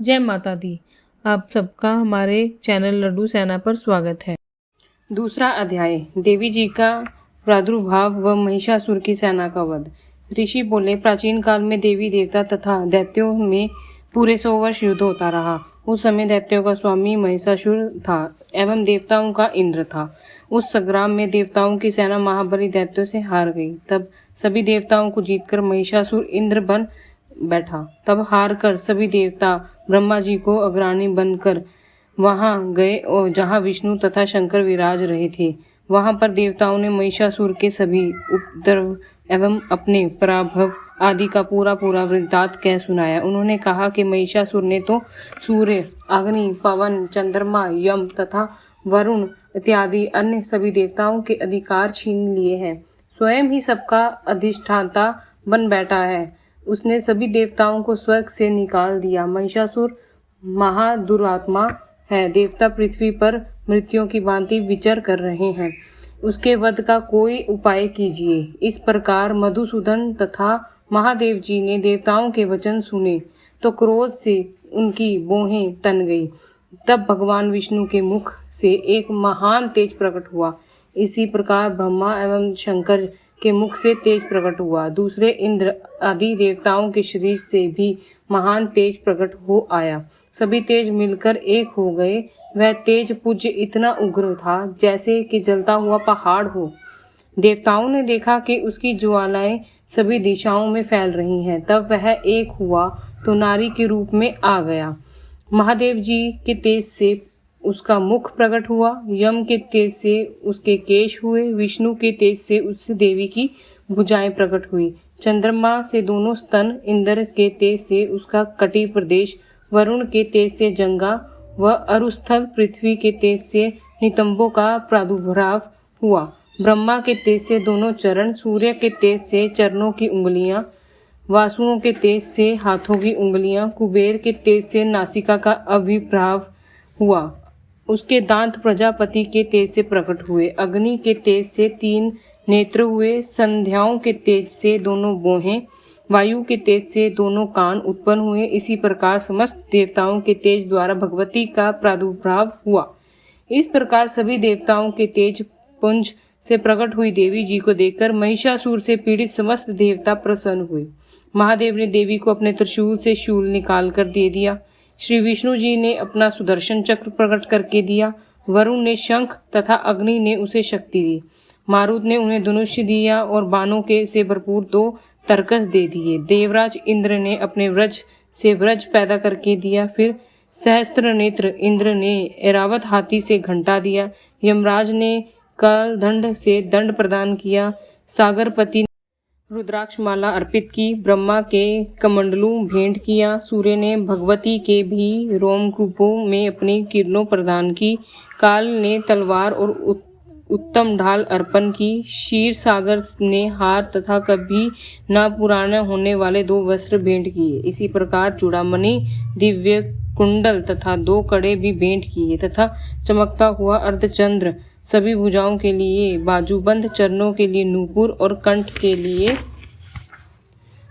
जय माता दी। आप सबका हमारे चैनल लड्डू सेना पर स्वागत है। दूसरा अध्याय, देवी जी का प्रादुर्भाव व महिषासुर की सेना का वध। ऋषि बोले, प्राचीन काल में देवी देवता तथा दैत्यों में पूरे 100 वर्ष युद्ध होता रहा। उस समय दैत्यों का स्वामी महिषासुर था एवं देवताओं का इंद्र था। उस संग्राम में देवताओं की सेना महाबली दैत्यों से हार गई। तब सभी देवताओं को जीतकर महिषासुर इंद्र बन बैठा। तब हार कर सभी देवता ब्रह्मा जी को अग्रणी बनकर वहां गए और जहां विष्णु तथा शंकर विराज रहे थे। वहां पर देवताओं ने महिषासुर के सभी उपद्रव एवं अपने पराभव आदि का पूरा वृत्तांत कह सुनाया। उन्होंने कहा कि महिषासुर ने तो सूर्य, अग्नि, पवन, चंद्रमा, यम तथा वरुण इत्यादि अन्य सभी देवताओं के अधिकार छीन लिए हैं। स्वयं ही सबका अधिष्ठाता बन बैठा है। उसने सभी देवताओं को स्वर्ग से निकाल दिया। महिषासुर महादुरात्मा है। देवता पृथ्वी पर मृत्युओं की भांति विचर कर रहे हैं। उसके वध का कोई उपाय कीजिए। इस प्रकार मधुसूदन तथा महादेव जी ने देवताओं के वचन सुने तो क्रोध से उनकी भौहें तन गई। तब भगवान विष्णु के मुख से एक महान तेज प्रकट हुआ। इसी प्रकार ब्रह्मा एवं शंकर के मुख से तेज प्रकट हुआ। दूसरे इंद्र आदि देवताओं के शरीर से भी महान तेज प्रकट हो आया। सभी तेज मिलकर एक हो गए। वह तेज पुंज इतना उग्र था जैसे कि जलता हुआ पहाड़ हो। देवताओं ने देखा कि उसकी ज्वालाएं सभी दिशाओं में फैल रही हैं। तब वह एक हुआ तो नारी के रूप में आ गया। महादेव जी के तेज से उसका मुख प्रकट हुआ। यम के तेज से उसके केश हुए। विष्णु के तेज से उस देवी की भुजाएं प्रकट हुई। चंद्रमा से दोनों स्तन, इंद्र के तेज से उसका कटी प्रदेश, वरुण के तेज से जंगा व अरुस्थल, पृथ्वी के तेज से नितंबों का प्रादुर्भाव हुआ। ब्रह्मा के तेज से दोनों चरण, सूर्य के तेज से चरणों की उंगलियां, वासुओं के तेज से हाथों की उंगलियां, कुबेर के तेज से नासिका का आविर्भाव हुआ। उसके दांत प्रजापति के तेज से प्रकट हुए। अग्नि के तेज से 3 नेत्र हुए। संध्याओं के तेज से दोनों भौहें, वायु के तेज से दोनों कान उत्पन्न हुए। इसी प्रकार समस्त देवताओं के तेज द्वारा भगवती का प्रादुर्भाव हुआ। इस प्रकार सभी देवताओं के तेज पुंज से प्रकट हुई देवी जी को देखकर महिषासुर से पीड़ित समस्त देवता प्रसन्न हुए। महादेव ने देवी को अपने त्रिशूल से शूल निकाल कर दे दिया। श्री विष्णु जी ने अपना सुदर्शन चक्र प्रकट करके दिया। वरुण ने शंख तथा अग्नि ने उसे शक्ति दी। मारुत ने उन्हें धनुष्य दिया और बाणों के से भरपूर 2 तरकस दे दिए। देवराज इंद्र ने अपने व्रज से व्रज पैदा करके दिया। फिर सहस्त्र नेत्र इंद्र ने ऐरावत हाथी से घंटा दिया। यमराज ने कालदंड से दंड प्रदान किया। सागरपति रुद्राक्ष माला अर्पित की। ब्रह्मा के कमंडलू भेंट किया। सूर्य ने भगवती के भी रोमकूपों में अपनी किरणों प्रदान की। काल ने तलवार और उत्तम ढाल अर्पण की। क्षीर सागर ने हार तथा कभी न पुराने होने वाले 2 वस्त्र भेंट किए। इसी प्रकार चूड़ामणि, दिव्य कुंडल तथा 2 कड़े भी भेंट किए तथा चमकता हुआ अर्धचंद्र, सभी भुजाओं के लिए बाजूबंद, चरणों के लिए नूपुर और कंठ के लिए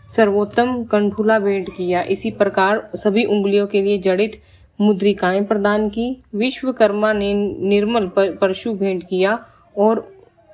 सर्वोत्तम कंठूला भेंट किया। इसी प्रकार सभी उंगलियों के लिए जड़ित मुद्रिकाएं प्रदान की। विश्वकर्मा ने निर्मल परशु भेंट किया और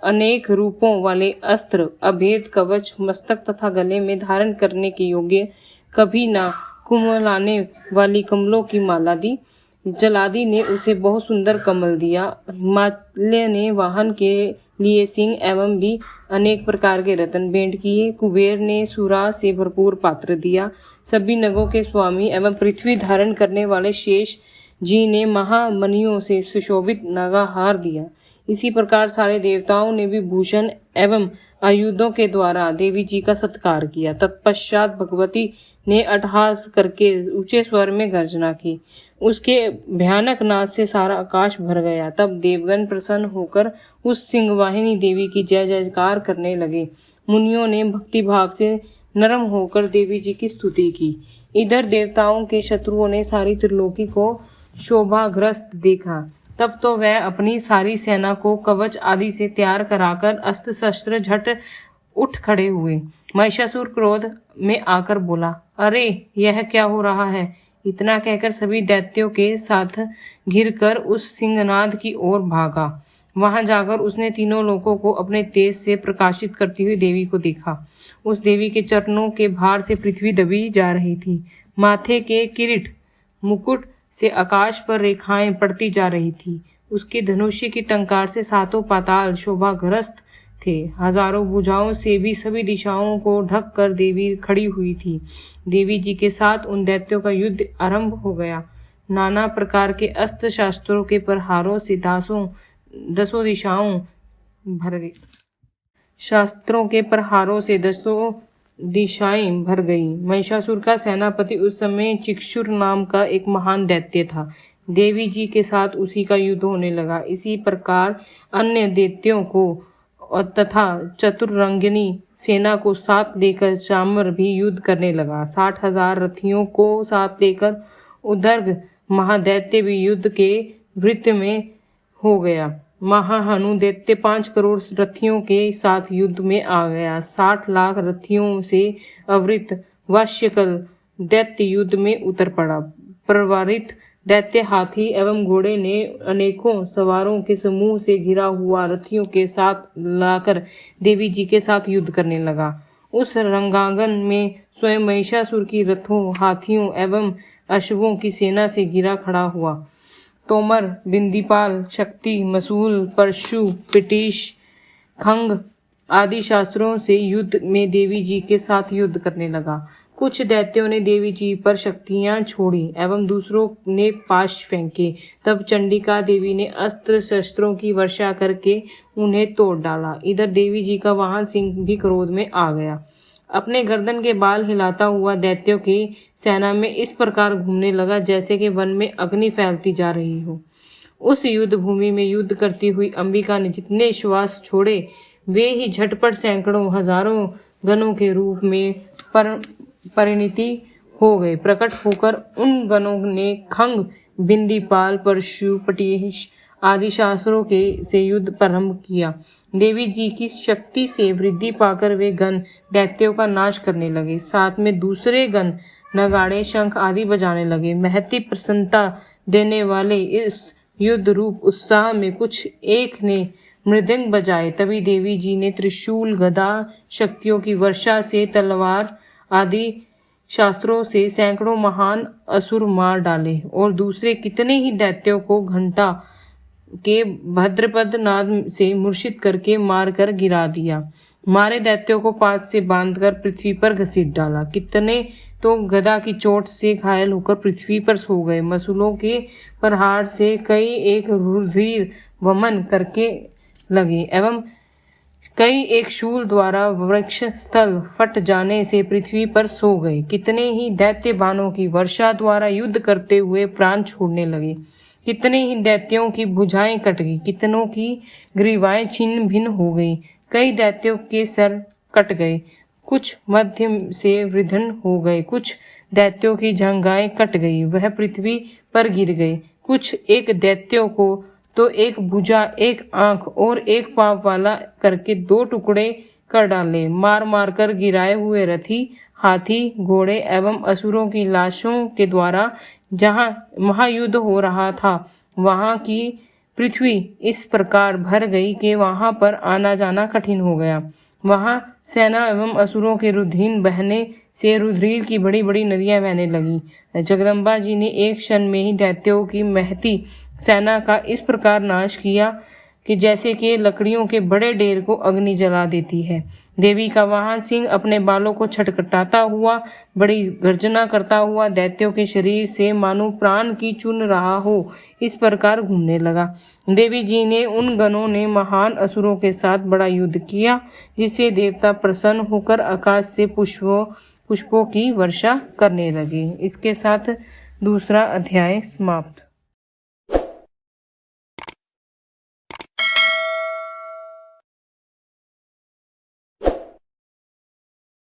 अनेक रूपों वाले अस्त्र, अभेद कवच, मस्तक तथा गले में धारण करने के योग्य कभी ना कुमलाने वाली कमलों की माला दी। जलादि ने उसे बहुत सुंदर कमल दिया। हिमालय ने वाहन के लिए सिंह एवं भी अनेक प्रकार के रत्न भेंट किए। कुबेर ने सुरा से भरपूर पात्र दिया। सभी नगों के स्वामी एवं पृथ्वी धारण करने वाले शेष जी ने महामणियों से सुशोभित नागाहार दिया। इसी प्रकार सारे देवताओं ने भी भूषण एवं आयुधों के द्वारा देवी जी का सत्कार किया। तत्पश्चात भगवती ने अट्टहास करके ऊंचे स्वर में गर्जना की। उसके भयानक नाद से सारा आकाश भर गया। तब देवगण प्रसन्न होकर उस सिंहवाहिनी देवी की जय जयकार करने लगे। मुनियों ने भक्ति भाव से नरम होकर देवी जी की स्तुति की। इधर देवताओं के शत्रुओं ने सारी त्रिलोकी को शोभाग्रस्त देखा। तब तो वह अपनी सारी सेना को कवच आदि से तैयार कराकर अस्त्र शस्त्र झट उठ खड़े हुए। महिषासुर क्रोध में आकर बोला, अरे यह क्या हो रहा है? इतना कहकर सभी दैत्यों के साथ घिरकर उस सिंहनाद की ओर भागा। वहां जाकर उसने तीनों लोगों को अपने तेज से प्रकाशित करती हुई देवी को देखा। उस देवी के चरणों के भार से पृथ्वी दबी जा रही थी। माथे के किरीट मुकुट से आकाश पर रेखाएं पड़ती जा रही थी। उसके धनुष्य की टंकार से सातों पाताल शोभाग्रस्त थे। हजारों भुजाओं से भी सभी दिशाओं को ढक कर देवी खड़ी हुई थी। देवी जी के साथ उन दैत्यों का युद्ध आरंभ हो गया। नाना प्रकार के अस्त्र शास्त्रों के प्रहारों से दसों दिशाओं भर गई। शास्त्रों के प्रहारों से दसों दिशाएं भर गई। महिषासुर का सेनापति उस समय चिक्षुर नाम का एक महान दैत्य था। देवी जी के साथ उसी का युद्ध होने लगा। इसी प्रकार अन्य दैत्यों को तथा चतुरंगिनी सेना को साथ लेकर चामर भी युद्ध करने लगा। 60,000 रथियों को साथ लेकर उदर्ग महादैत्य भी युद्ध के वृत्त में हो गया। महाहनु दैत्य 5 करोड़ रथियों के साथ युद्ध में आ गया। 60 लाख रथियों से आवृत वाश्यकल दैत्य युद्ध में उतर पड़ा। प्रवारित दैत्य हाथी एवं घोड़े ने अनेकों सवारों के समूह से घिरा हुआ रथियों के साथ लाकर देवी जी के साथ युद्ध करने लगा। उस रंगांगन में स्वयं महिषासुर की रथों, हाथियों एवं अश्वों की सेना से घिरा खड़ा हुआ। तोमर, बिंदीपाल, शक्ति, मसूल, परशु, पिटीश, खंग आदि शास्त्रों से युद्ध में देवी जी के साथ युद्ध करने लगा। कुछ दैत्यों ने देवी जी पर शक्तियां छोड़ी एवं दूसरों ने पाश फेंके। तब चंडिका देवी ने अस्त्र शस्त्रों की वर्षा करके उन्हें तोड़ डाला। इधर देवी जी का वाहन सिंह भी क्रोध में आ गया। अपने गर्दन के बाल हिलाता हुआ दैत्यों की सेना में इस प्रकार घूमने लगा जैसे कि वन में अग्नि फैलती जा रही हो। उस युद्ध भूमि में युद्ध करती हुई अंबिका ने जितने श्वास छोड़े वे ही झटपट सैकड़ों हजारों गणों के रूप में परिणति हो गए। प्रकट होकर उन गणों ने खंग, बिंदीपाल, परशु, पटीश आदि शास्त्रों के से युद्ध प्रारंभ किया। देवी जी की शक्ति से वृद्धि पाकर वे गण दैत्यों का नाश करने लगे। साथ में दूसरे गण नगाड़े, शंख आदि बजाने लगे। महती प्रसन्नता देने वाले इस युद्ध रूप उत्साह में कुछ एक ने मृदंग बजाए। तभी देवी जी ने त्रिशूल, गदा शक्तियों की वर्षा से, तलवार आदि शास्त्रों से सैकड़ों महान असुर मार डाले और दूसरे कितने ही दैत्यों को घंटा के भद्रपद नाद से मूर्छित करके मारकर गिरा दिया। मारे दैत्यों को पाद से बांधकर पृथ्वी पर घसीट डाला। कितने तो गदा की चोट से घायल होकर पृथ्वी पर सो गए। मसूलों के प्रहार से कई एक रुधिर वमन करके लगे एवं कई एक शूल द्वारा वृक्ष स्थल फट जाने से पृथ्वी पर सो गए। कितने ही दैत्य बाणों की वर्षा द्वारा युद्ध करते हुए प्राण छोड़ने लगे। कितने ही दैत्यों की भुजाएं कट गई, कितनों की ग्रीवाएं छिन्न भिन्न हो गई। कई दैत्यों के सर कट गए, कुछ मध्य से वृद्धन हो गए। कुछ दैत्यों की जंघाएं कट गई, वह पृथ्वी पर गिर गए। कुछ एक दैत्यों को तो एक भुजा, एक आंख और एक पांव वाला करके 2 टुकड़े कर डाले। मार मार कर गिराए हुए रथी, हाथी, घोड़े एवं असुरों की लाशों के द्वारा जहां महायुद्ध हो रहा था वहां की पृथ्वी इस प्रकार भर गई कि वहां पर आना जाना कठिन हो गया। वहां सेना एवं असुरों के रुधिर बहने से रुधिर की बड़ी बड़ी नदियां बहने लगी। जगदम्बा जी ने एक क्षण में ही दैत्यों की महती सेना का इस प्रकार नाश किया कि जैसे कि लकड़ियों के बड़े ढेर को अग्नि जला देती है। देवी का वाहन सिंह अपने बालों को छटपटाता हुआ, बड़ी गर्जना करता हुआ दैत्यों के शरीर से मानो प्राण की चुन रहा हो, इस प्रकार घूमने लगा। देवी जी ने उन गणों ने महान असुरों के साथ बड़ा युद्ध किया, जिससे देवता प्रसन्न होकर आकाश से पुष्पों की वर्षा करने लगे। इसके साथ दूसरा अध्याय समाप्त।